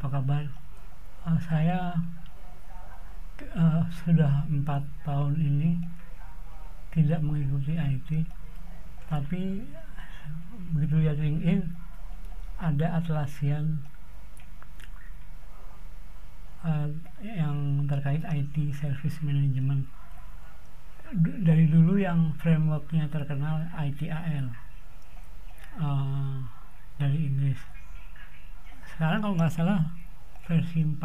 apa kabar? Saya sudah 4 tahun ini tidak mengikuti IT, tapi begitu lihat LinkedIn ada Atlassian yang terkait IT Service Management. Dari dulu yang frameworknya terkenal ITAL dari Inggris. Sekarang kalau nggak salah versi 4.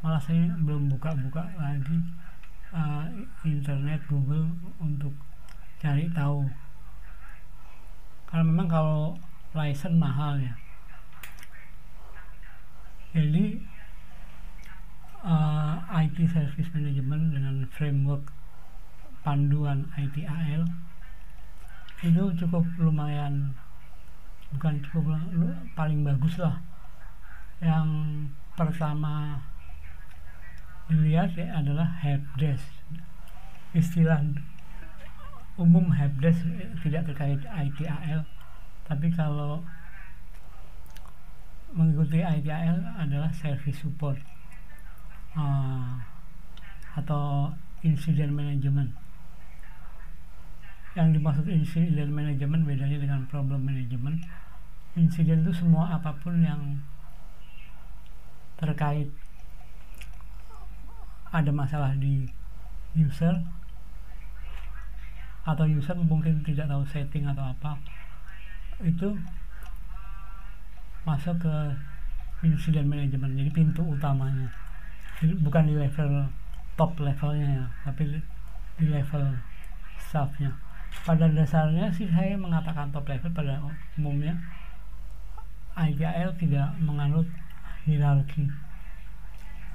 Malah saya belum buka-buka lagi internet Google untuk cari tahu, karena memang kalau license mahal ya. Jadi IT Service Management dengan framework panduan ITAL itu cukup lumayan, bukan cukup, paling bagus lah. Yang pertama dilihat adalah helpdesk. Istilah umum helpdesk tidak terkait ITAL, tapi kalau mengikuti ITAL adalah service support atau incident management. Yang dimaksud incident management bedanya dengan problem management. Incident itu semua apapun yang terkait ada masalah di user, atau user mungkin tidak tahu setting atau apa, itu masuk ke incident management. Jadi pintu utamanya, jadi bukan di level top levelnya ya, tapi di level staffnya. Pada dasarnya sih saya mengatakan top level. Pada umumnya ITAL tidak menganut hierarki.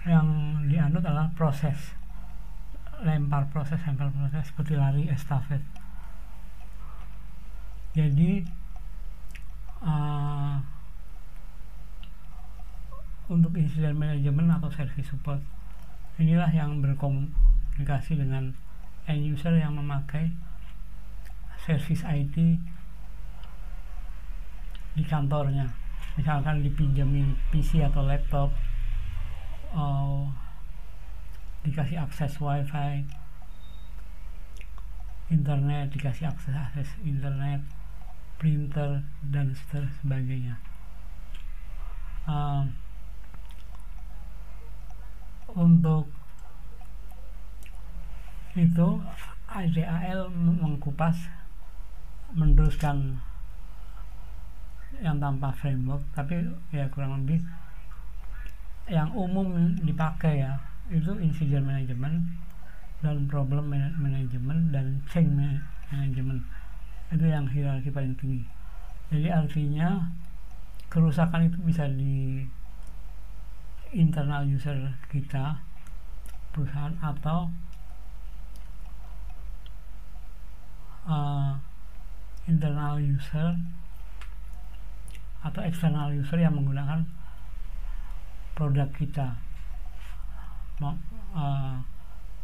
Yang dianut adalah proses, lempar proses seperti lari estafet. Jadi untuk incident management atau service support inilah yang berkomunikasi dengan end user yang memakai service IT di kantornya. Misalkan dipinjemin PC atau laptop, dikasih akses wifi, internet, dikasih akses internet, printer, dan sebagainya. Untuk itu ITAL mengkupas, meneruskan yang tanpa framework, tapi ya kurang lebih yang umum dipakai ya, itu incident management dan problem management dan change management. Itu yang hierarki paling tinggi. Jadi artinya kerusakan itu bisa di internal user kita, perusahaan, atau internal user atau external user yang menggunakan produk kita,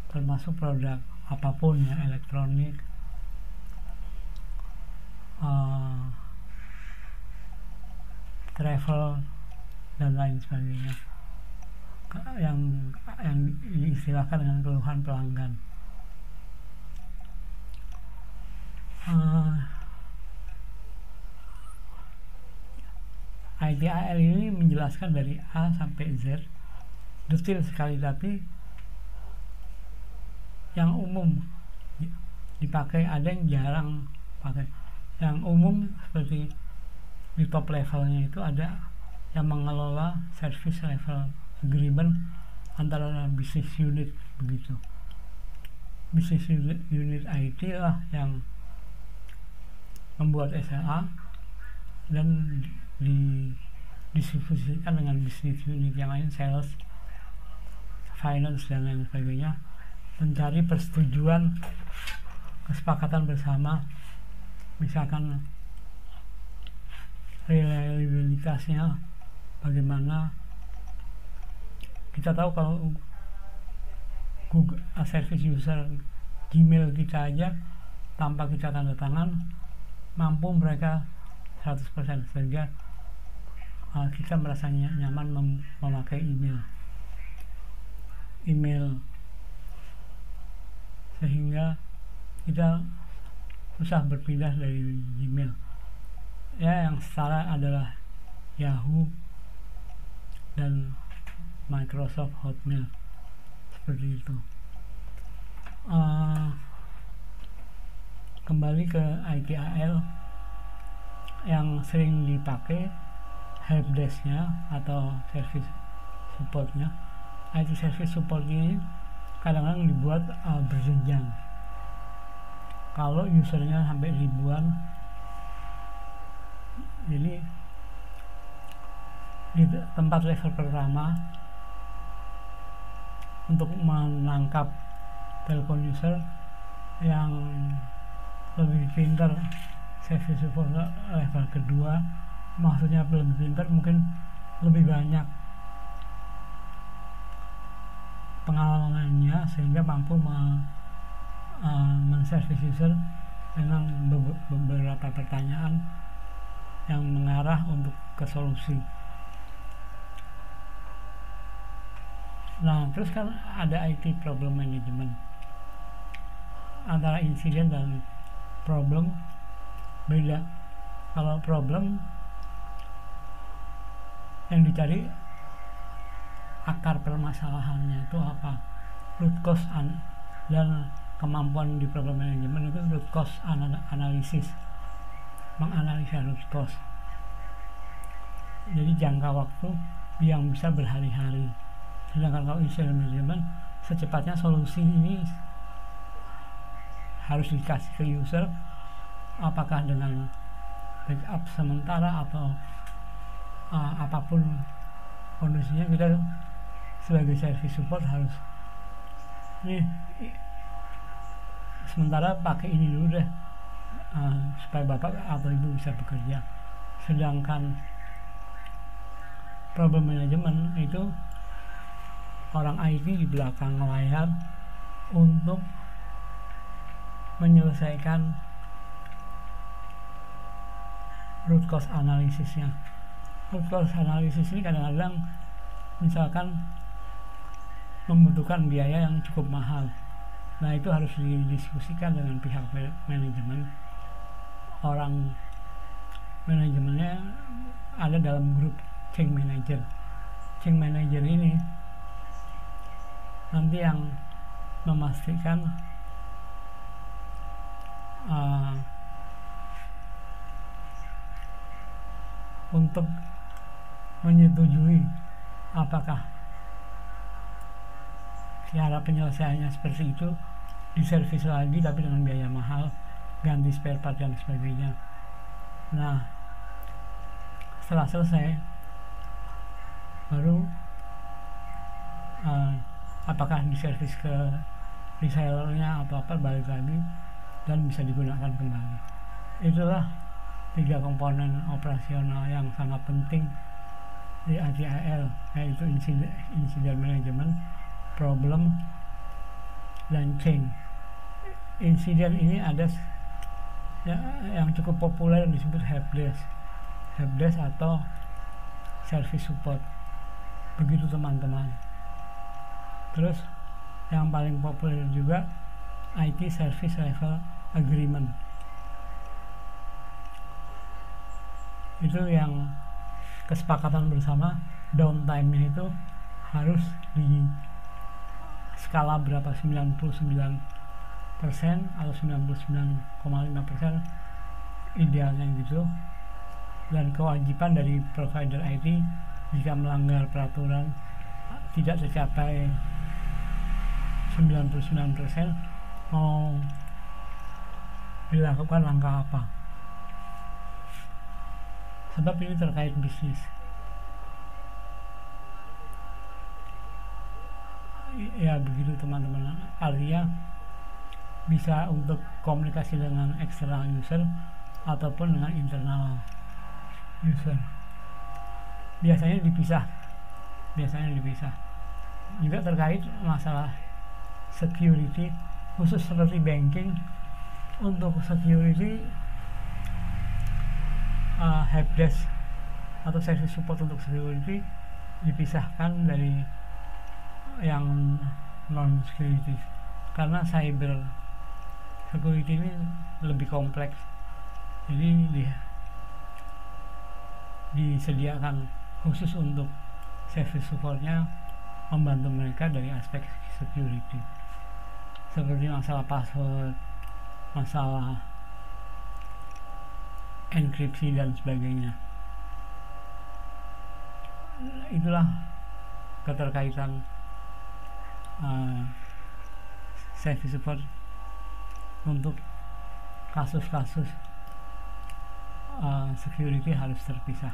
termasuk produk apapun ya, elektronik, travel, dan lain sebagainya, yang diistilahkan dengan keluhan pelanggan. ITAL ini menjelaskan dari A sampai Z, detail sekali, tapi yang umum dipakai, ada yang jarang pakai. Yang umum seperti di top levelnya itu ada yang mengelola service level agreement antara business unit begitu. Business unit IT lah yang membuat SLA dan didistribusikan dengan business unit yang lain, sales, finance, dan lain sebagainya, mencari persetujuan, kesepakatan bersama. Misalkan reliabilitasnya bagaimana. Kita tahu kalau Google service user Gmail kita aja tanpa kita tanda tangan mampu mereka 100%, sehingga kita merasa nyaman memakai email sehingga kita susah berpindah dari Gmail. Ya, yang setara adalah Yahoo dan Microsoft Hotmail, seperti itu. Kembali ke ITIL yang sering dipakai helpdesk-nya atau service support-nya. IT service support ini kadang-kadang dibuat berjenjang. Kalau usernya sampai ribuan, jadi di tempat level pertama untuk menangkap telepon user yang lebih pintar, service support level kedua, maksudnya lebih pintar mungkin lebih banyak pengalamannya sehingga mampu men-service user dengan beberapa pertanyaan yang mengarah untuk ke solusi. Nah, terus kan ada IT problem management. Antara insiden dan problem beda. Kalau problem yang dicari akar permasalahannya itu apa, root cause dan kemampuan di problem management itu root cause analisis, menganalisa root cause. Jadi jangka waktu yang bisa berhari-hari. Sedangkan kalau incident management, secepatnya solusi ini harus dikasih ke user, apakah dengan backup sementara atau apapun kondisinya, kita sebagai service support harus sementara pakai ini dulu deh, supaya bapak atau ibu bisa bekerja. Sedangkan problem management itu orang IT di belakang layar untuk menyelesaikan root cause analisisnya. Root cause analisis ini kadang-kadang misalkan membutuhkan biaya yang cukup mahal. Nah, itu harus didiskusikan dengan pihak manajemen. Orang manajemennya ada dalam grup change manager. Change manager ini nanti yang memastikan untuk menyetujui apakah cara penyelesaiannya seperti itu, diservis lagi tapi dengan biaya mahal, ganti spare part dan sebagainya. Nah, setelah selesai baru apakah diservis ke resellernya atau apa, balik lagi dan bisa digunakan kembali. Itulah 3 komponen operasional yang sangat penting di ITIL, yaitu incident management, problem, dan change. Insiden ini ada yang cukup populer disebut helpdesk atau service support. Begitu teman-teman. Terus yang paling populer juga IT service level agreement. Itu yang kesepakatan bersama, downtime-nya itu harus di skala berapa, 99% atau 99,5% idealnya gitu. Dan kewajiban dari provider IT jika melanggar peraturan tidak tercapai 99%, mau dilakukan langkah apa. Sebab ini terkait bisnis. Ya begitu teman-teman, artinya bisa untuk komunikasi dengan eksternal user ataupun dengan internal user. Biasanya dipisah. Juga terkait masalah security, khusus seperti banking. Untuk security, helpdesk atau service support untuk security dipisahkan dari yang non security, karena cyber security ini lebih kompleks. Jadi disediakan khusus untuk service supportnya, membantu mereka dari aspek security, seperti masalah password, masalah enkripsi dan sebagainya. Itulah keterkaitan service support untuk kasus-kasus security harus terpisah.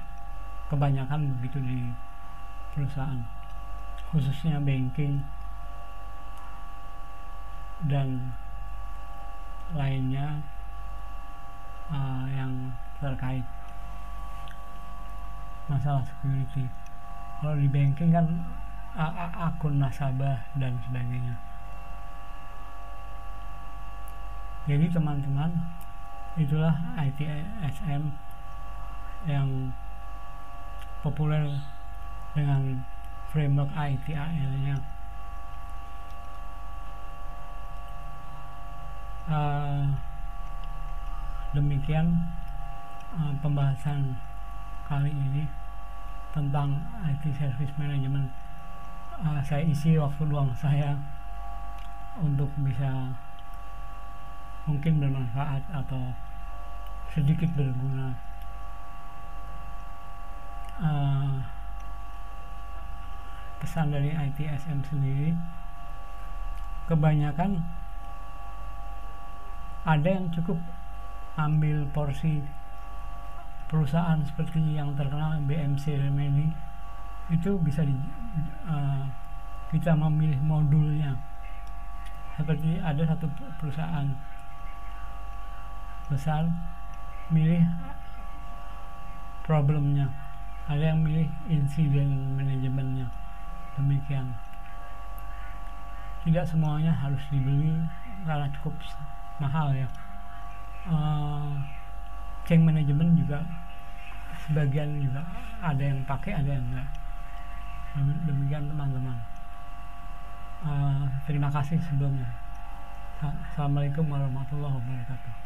Kebanyakan begitu di perusahaan, khususnya banking dan lainnya yang terkait masalah security. Kalau di banking kan akun nasabah dan sebagainya. Jadi teman-teman, itulah ITSM yang populer dengan framework ITIL-nya. Demikian pembahasan kali ini tentang IT Service Management. Saya isi waktu luang saya untuk bisa mungkin bermanfaat atau sedikit berguna. Pesan dari ITSM sendiri, kebanyakan ada yang cukup ambil porsi perusahaan seperti yang terkenal BMC Remedy, itu bisa kita memilih modulnya. Seperti ada satu perusahaan besar milih problemnya, ada yang milih insiden manajemennya. Demikian, tidak semuanya harus dibeli karena cukup mahal ya. Change management juga sebagian juga ada yang pakai, ada yang enggak. Demikian teman-teman. Terima kasih sebelumnya. Assalamualaikum warahmatullahi wabarakatuh.